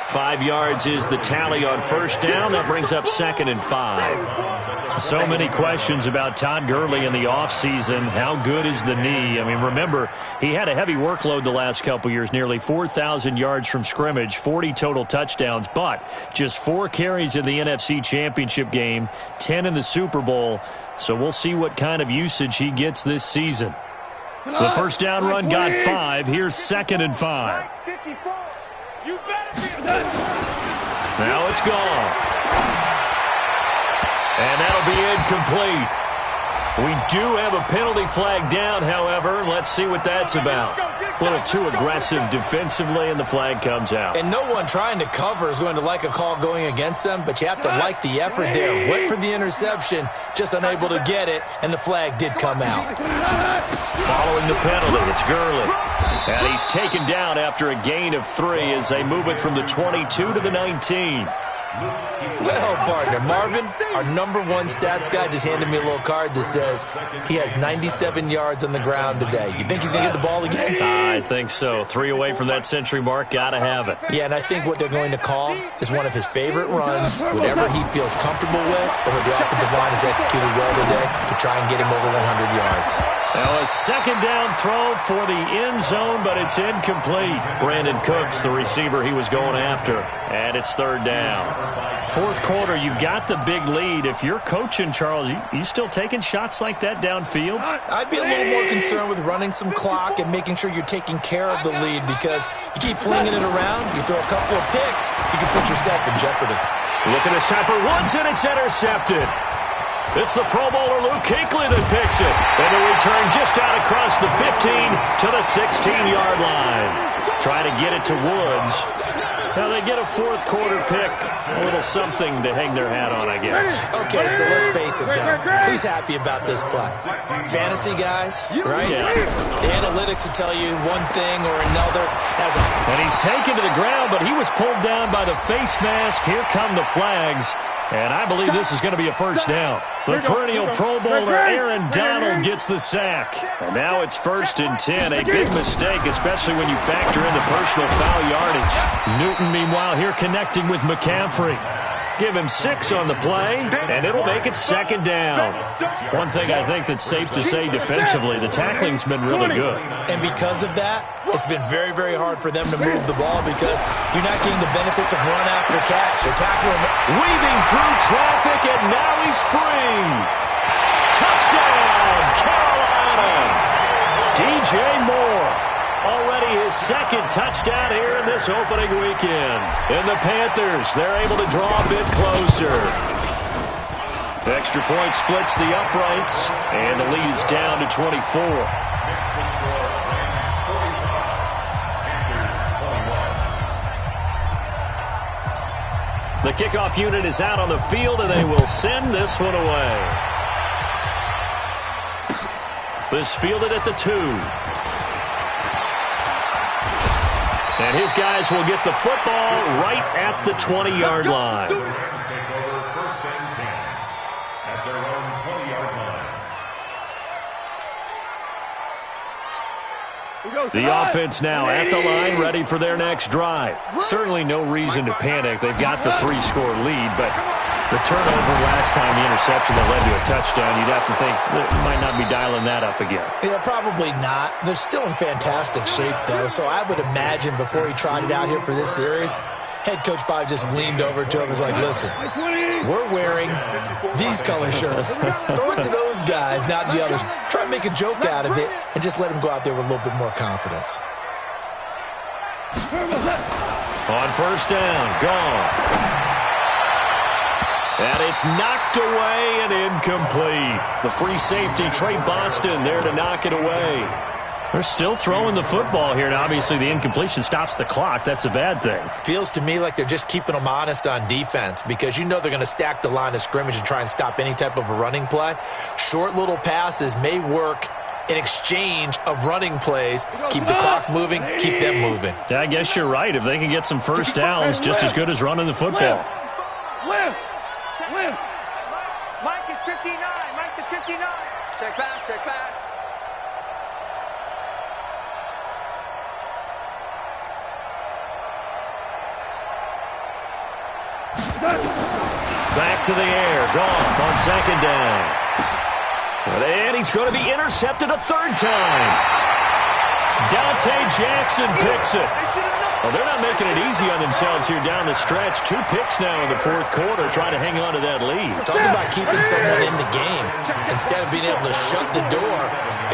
5 yards is the tally on first down. That brings up 2nd and 5. So many questions about Todd Gurley in the offseason. How good is the knee? I mean, remember, he had a heavy workload the last couple years, nearly 4,000 yards from scrimmage, 40 total touchdowns, but just 4 carries in the NFC Championship game, 10 in the Super Bowl. So we'll see what kind of usage he gets this season. The first down run got 5. Here's 2nd and 5. Now it's gone. And that'll be incomplete. We do have a penalty flag down, however. Let's see what that's about. A little too aggressive defensively, and the flag comes out. And no one trying to cover is going to like a call going against them, but you have to like the effort there. Went for the interception, just unable to get it, and the flag did come out. Following the penalty, it's Gurley. And he's taken down after a gain of 3 as they move it from the 22 to the 19. Well, partner, Marvin, our #1 stats guy, just handed me a little card that says he has 97 yards on the ground today. You think he's going to get the ball again? I think so. 3 away from that century mark. Got to have it. Yeah, and I think what they're going to call is one of his favorite runs, whatever he feels comfortable with, or what the offensive line has executed well today to try and get him over 100 yards. Now a 2nd down throw for the end zone, but it's incomplete. Brandon Cooks, the receiver he was going after, and it's 3rd down. 4th quarter, you've got the big lead. If you're coaching, Charles, you still taking shots like that downfield? I'd be a little more concerned with running some clock and making sure you're taking care of the lead, because you keep flinging it around, you throw a couple of picks, you can put yourself in jeopardy. Look at this time for Woods, and it's intercepted. It's the Pro Bowler Luke Kuechly that picks it. And the return just out across the 15 to the 16-yard line. Try to get it to Woods. Now they get a 4th quarter pick. A little something to hang their hat on, I guess. Okay, so let's face it, though. Who's happy about this play? Fantasy guys, right? Yeah. The analytics will tell you one thing or another. And he's taken to the ground, but he was pulled down by the face mask. Here come the flags. And I believe this is going to be a first down. The perennial Pro Bowler Aaron Donald gets the sack. And now it's 1st and 10. A big mistake, especially when you factor in the personal foul yardage. Newton, meanwhile, here connecting with McCaffrey. Give him 6 on the play, and it'll make it 2nd down. One thing I think that's safe to say defensively, the tackling's been really good. And because of that, it's been very, very hard for them to move the ball because you're not getting the benefits of run after catch. They're tackling weaving through traffic, and now he's free. Touchdown, Carolina. DJ Moore. Already his 2nd touchdown here in this opening weekend. And the Panthers, they're able to draw a bit closer. Extra point splits the uprights, and the lead is down to 24. The kickoff unit is out on the field, and they will send this one away. This fielded at the 2. And his guys will get the football right at the 20-yard line. Take over 1st and 10 at their own 20-yard line. The offense now at the line, ready for their next drive. Certainly no reason to panic. They've got the 3-score lead, but the turnover last time, the interception that led to a touchdown, you'd have to think that you might not be dialing that up again. Yeah, probably not. They're still in fantastic shape, though, so I would imagine before he trotted out here for this series, head coach probably just leaned over to him and was like, listen, we're wearing these color shirts. Throw it to those guys, not the others. Try and make a joke out of it and just let him go out there with a little bit more confidence. On first down, gone. And it's knocked away and incomplete. The free safety, Trey Boston, there to knock it away. They're still throwing the football here, and obviously the incompletion stops the clock. That's a bad thing. Feels to me like they're just keeping them honest on defense because you know they're going to stack the line of scrimmage and try and stop any type of a running play. Short little passes may work in exchange of running plays. Keep the clock moving, keep them moving. I guess you're right. If they can get some first downs, just as good as running the football. check back, check back. Back to the air. Goff on second down. And he's going to be intercepted a third time. Dante Jackson picks it. Well, they're not making it easy on themselves here down the stretch. 2 picks now in the fourth quarter, trying to hang on to that lead. Talking about keeping someone in the game. Instead of being able to shut the door,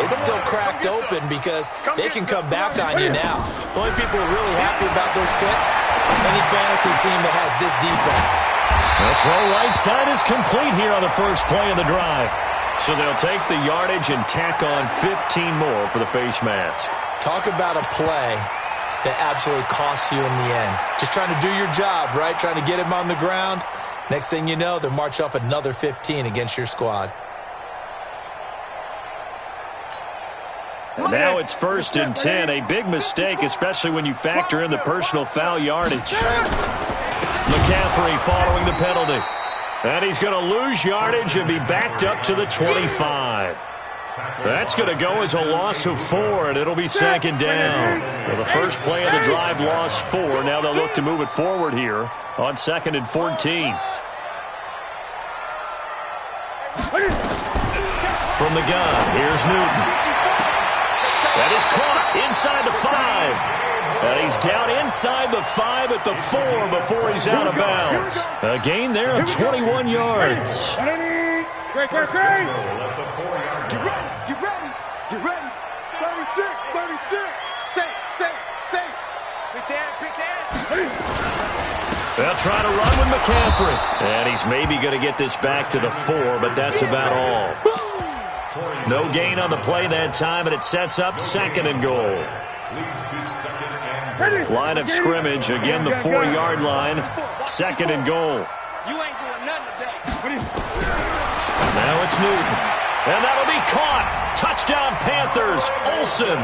it's still cracked open because they can come back on you now. The only people really happy about those picks, any fantasy team that has this defense. That throw right side is complete here on the first play of the drive. So they'll take the yardage and tack on 15 more for the face mask. Talk about a play that absolutely costs you in the end. Just trying to do your job, right? Trying to get him on the ground. Next thing you know, they're marching off another 15 against your squad. And now it's 1st and 10. A big mistake, especially when you factor in the personal foul yardage. McCaffrey following the penalty. And he's going to lose yardage and be backed up to the 25. That's going to go as a loss of 4, and it'll be 2nd down. Well, the first play of the drive lost 4. Now they'll look to move it forward here on 2nd and 14. From the gun, here's Newton. That is caught inside the 5. And he's down inside the 5 at the 4 before he's out of bounds. A gain there of 21 yards. Great. Get ready. Get ready. 36. Say. Pick that. They'll try to run with McCaffrey. And he's maybe going to get this back to the 4, but that's about all. No gain on the play that time, and it sets up 2nd and goal. Line of scrimmage, again the 4-yard line. 2nd and goal. You ain't doing nothing today. Now it's Newton. And that'll be caught. Touchdown Panthers. Olsen.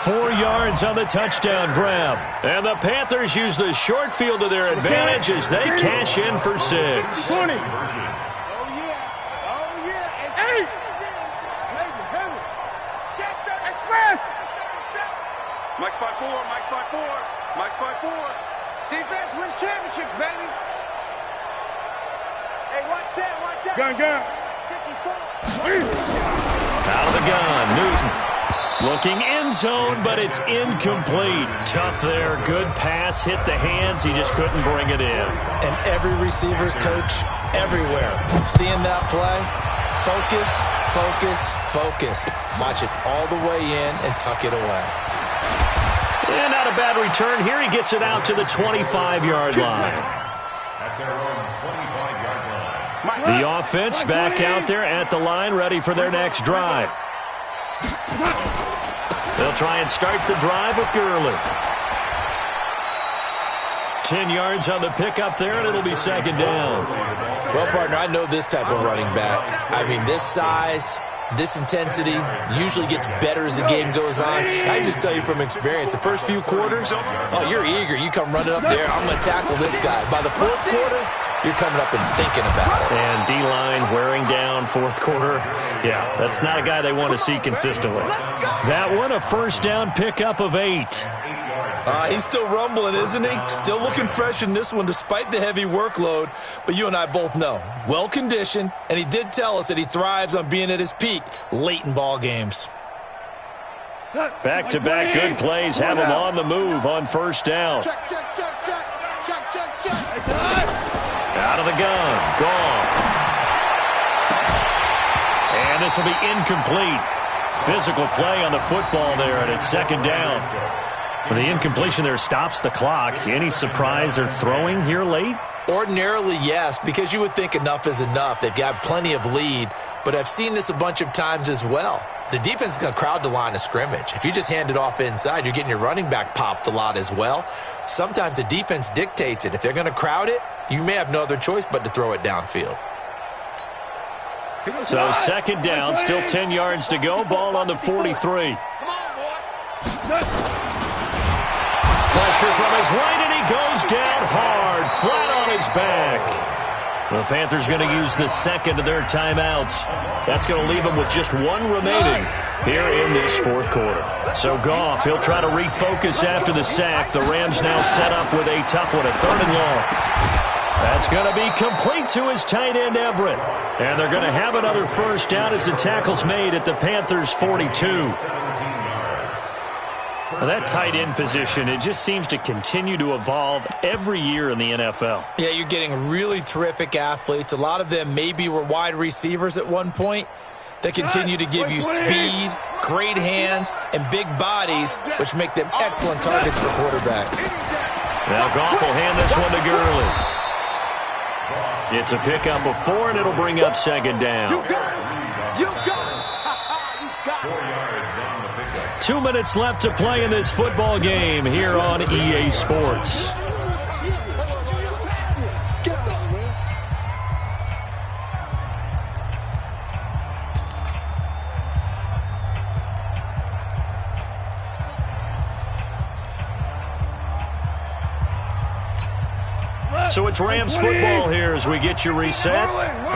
4 yards on the touchdown grab. And the Panthers use the short field to their advantage as they cash in for 6. 20. Defense wins championships, baby. Hey, watch that. Gun. 54. Out of the gun, Newton. Looking end zone, but it's incomplete. Tough there. Good pass. Hit the hands. He just couldn't bring it in. And every receiver's coach everywhere. Seeing that play, focus. Watch it all the way in and tuck it away. And not a bad return here. He gets it out to the 25-yard line. At their own 25-yard line. The offense back out there at the line, ready for their next drive. They'll try and start the drive with Gurley. 10 yards on the pickup there, and it'll be 2nd down. Well, partner, I know this type of running back. I mean, this size, this intensity usually gets better as the game goes on. I just tell you from experience, the first few quarters, you're eager. You come running up there, I'm going to tackle this guy. By the 4th quarter, you're coming up and thinking about it. And D-line wearing down 4th quarter. Yeah, that's not a guy they want to see consistently. That one, a 1st down pickup of 8. He's still rumbling, isn't he? Still looking fresh in this one despite the heavy workload. But you and I both know, well-conditioned, and he did tell us that he thrives on being at his peak late in ball games. Back-to-back good plays have him on the move on 1st down. Check. Out of the gun. Gone. And this will be incomplete. Physical play on the football there, and it's 2nd down. The incompletion there stops the clock. Any surprise they're throwing here late? Ordinarily, yes, because you would think enough is enough. They've got plenty of lead, but I've seen this a bunch of times as well. The defense is going to crowd the line of scrimmage. If you just hand it off inside, you're getting your running back popped a lot as well. Sometimes the defense dictates it. If they're going to crowd it, you may have no other choice but to throw it downfield. So 2nd down, still 10 yards to go. Ball on the 43. Pressure from his right, and he goes down hard, flat on his back. The Panthers going to use the second of their timeouts. That's going to leave them with just one remaining here in this fourth quarter. So Goff, he'll try to refocus after the sack. The Rams now set up with a tough one, a 3rd and long. That's going to be complete to his tight end, Everett. And they're going to have another first down as the tackle's made at the Panthers' 42. Well, that tight end position, it just seems to continue to evolve every year in the NFL. Yeah, you're getting really terrific athletes. A lot of them maybe were wide receivers at one point that continue to give you speed, great hands, and big bodies, which make them excellent targets for quarterbacks. Now Goff will hand this one to Gurley. It's a pickup of 4, and it'll bring up 2nd down. You got it. You got it. 2 minutes left to play in this football game here on EA Sports. So it's Rams football here as we get you reset.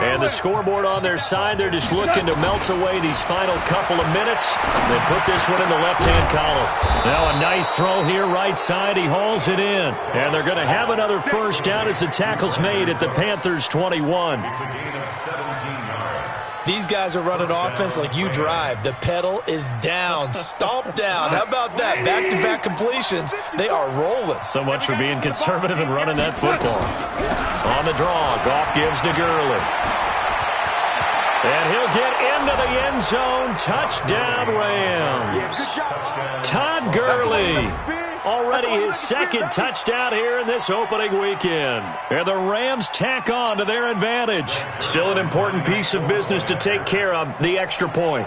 And the scoreboard on their side, they're just looking to melt away these final couple of minutes. They put this one in the left-hand column. Now a nice throw here right side. He hauls it in. And they're going to have another first down as the tackle's made at the Panthers' 21. It's a gain of 17 yards. These guys are running offense like you drive. The pedal is down, stomped down. How about that? Back-to-back completions. They are rolling. So much for being conservative and running that football. On the draw, Goff gives to Gurley. And he'll get into the end zone. Touchdown, Rams. Todd Gurley. Already his 2nd touchdown here in this opening weekend. And the Rams tack on to their advantage. Still an important piece of business to take care of, the extra point.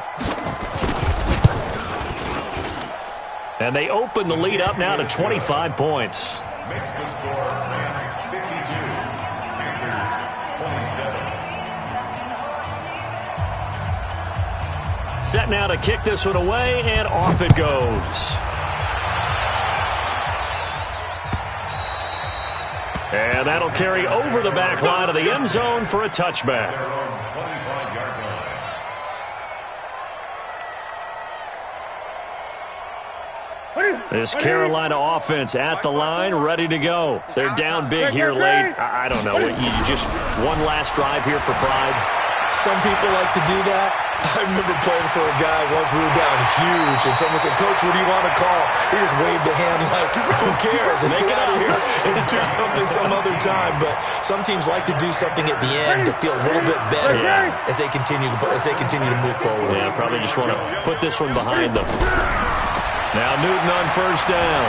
And they open the lead up now to 25 points. Makes the score Rams 52, Panthers 27. Set now to kick this one away, and off it goes. And that'll carry over the back line of the end zone for a touchback. This Carolina offense at the line, ready to go. They're down big here late. I don't know. You just one last drive here for pride. Some people like to do that. I remember playing for a guy once. We were down huge, and someone said, "Coach, what do you want to call?" He just waved a hand like, "Who cares? Let's get out of here and do something some other time." But some teams like to do something at the end to feel a little bit better as they continue to move forward. Yeah, probably just want to put this one behind them. Now Newton on first down.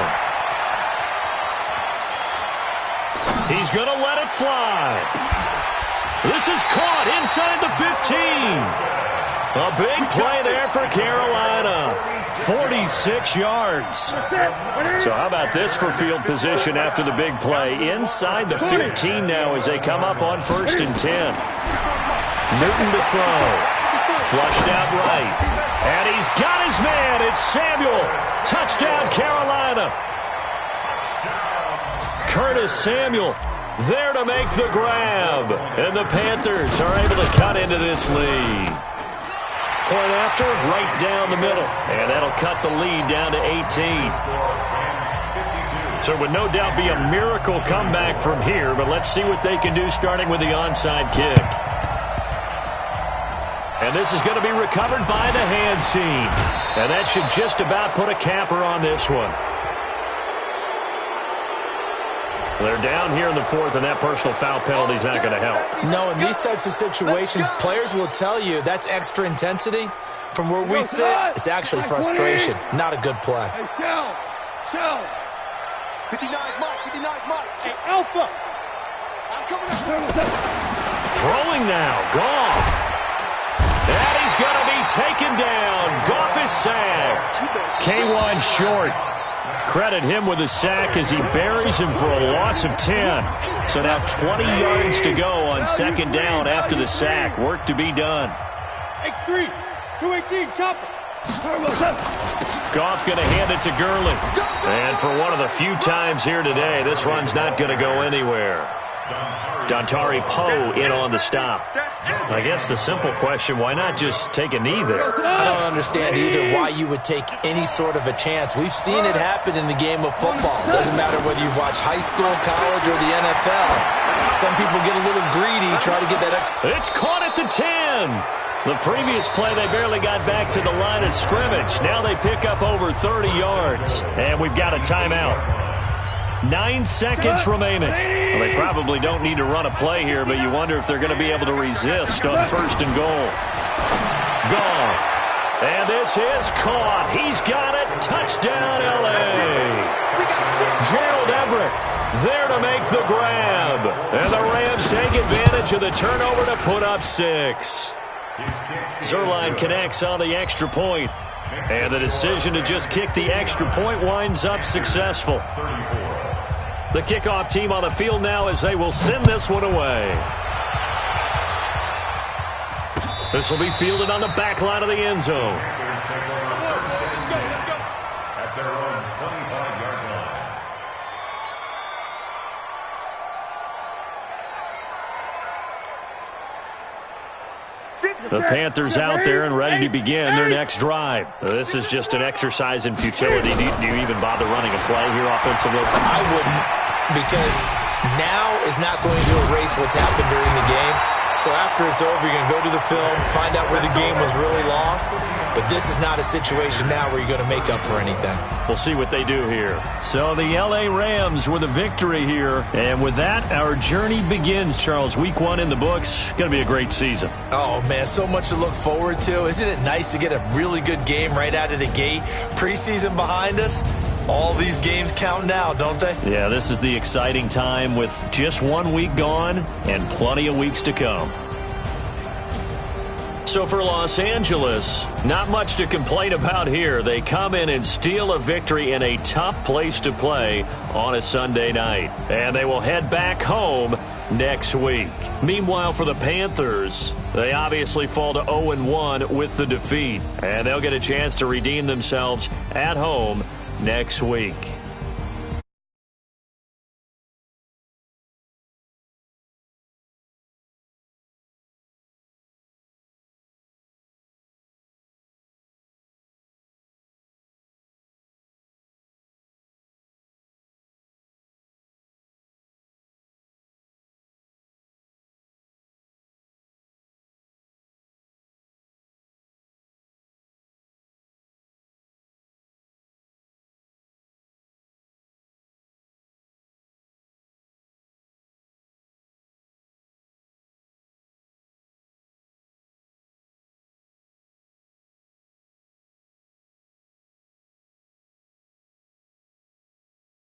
He's going to let it fly. This is caught inside the 15. A big play there for Carolina. 46 yards. So how about this for field position after the big play? Inside the 15 now as they come up on 1st and 10. Newton to throw. Flushed out right. And he's got his man. It's Samuel. Touchdown, Carolina. Curtis Samuel there to make the grab. And the Panthers are able to cut into this lead. Point after, right down the middle. And that'll cut the lead down to 18. So it would no doubt be a miracle comeback from here, but let's see what they can do starting with the onside kick. And this is going to be recovered by the hands team. And that should just about put a capper on this one. They're down here in the 4th, and that personal foul penalty is not going to help. No, in these types of situations, players will tell you that's extra intensity. From where we sit, it's actually frustration. Not a good play. Hey, Shell. 59 Mike. Hey, Alpha. I'm coming up. Throwing now, Goff. And he's going to be taken down. Goff is sacked. K1 short. Credit him with a sack as he buries him for a loss of 10. So now 20 yards to go on 2nd down after the sack. Work to be done. X3, 218, chopper. Goff going to hand it to Gurley. And for one of the few times here today, this run's not going to go anywhere. Dontari Poe in on the stop. I guess the simple question, why not just take a knee there? I don't understand either why you would take any sort of a chance. We've seen it happen in the game of football. It doesn't matter whether you've watched high school, college, or the NFL. Some people get a little greedy, try to get that extra. It's caught at the 10. The previous play, they barely got back to the line of scrimmage. Now they pick up over 30 yards. And we've got a timeout. 9 seconds remaining. Well, they probably don't need to run a play here, but you wonder if they're going to be able to resist on 1st and goal. Goff. And this is caught. He's got it. Touchdown, L.A. Gerald Everett there to make the grab. And the Rams take advantage of the turnover to put up 6. Zerline connects on the extra point. And the decision to just kick the extra point winds up successful. The kickoff team on the field now as they will send this one away. This will be fielded on the back line of the end zone. At their own 25-yard line. The Panthers out there and ready to begin their next drive. This is just an exercise in futility. Do you even bother running a play here offensively? I wouldn't, because now is not going to erase what's happened during the game. So after it's over, you're going to go to the film, find out where the game was really lost. But this is not a situation now where you're going to make up for anything. We'll see what they do here. So the L.A. Rams with a victory here. And with that, our journey begins, Charles. Week 1 in the books. Going to be a great season. Oh, man, so much to look forward to. Isn't it nice to get a really good game right out of the gate? Preseason behind us. All these games count now, don't they? Yeah, this is the exciting time with just 1 week gone and plenty of weeks to come. So for Los Angeles, not much to complain about here. They come in and steal a victory in a tough place to play on a Sunday night. And they will head back home next week. Meanwhile, for the Panthers, they obviously fall to 0-1 with the defeat. And they'll get a chance to redeem themselves at home next week.